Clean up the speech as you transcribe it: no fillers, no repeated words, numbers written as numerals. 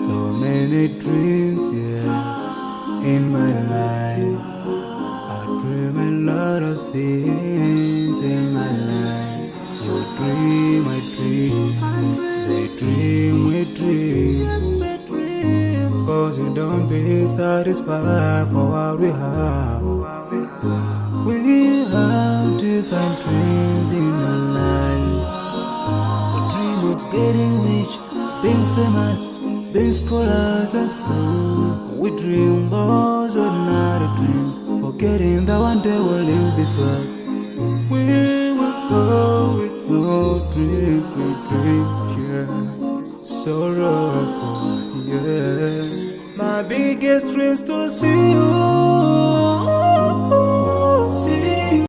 So many dreams, in my life. I dream a lot of things in my life. You dream, I dream. They dream, we dream. Cause you don't be satisfied for what we have. We have different dreams in our life. We dream of getting rich, being famous, being scholars and so. We dream those ordinary dreams, forgetting that one day we'll leave this world. We will go with no dream, yeah. Sorrowful, yeah. My biggest dream's to see you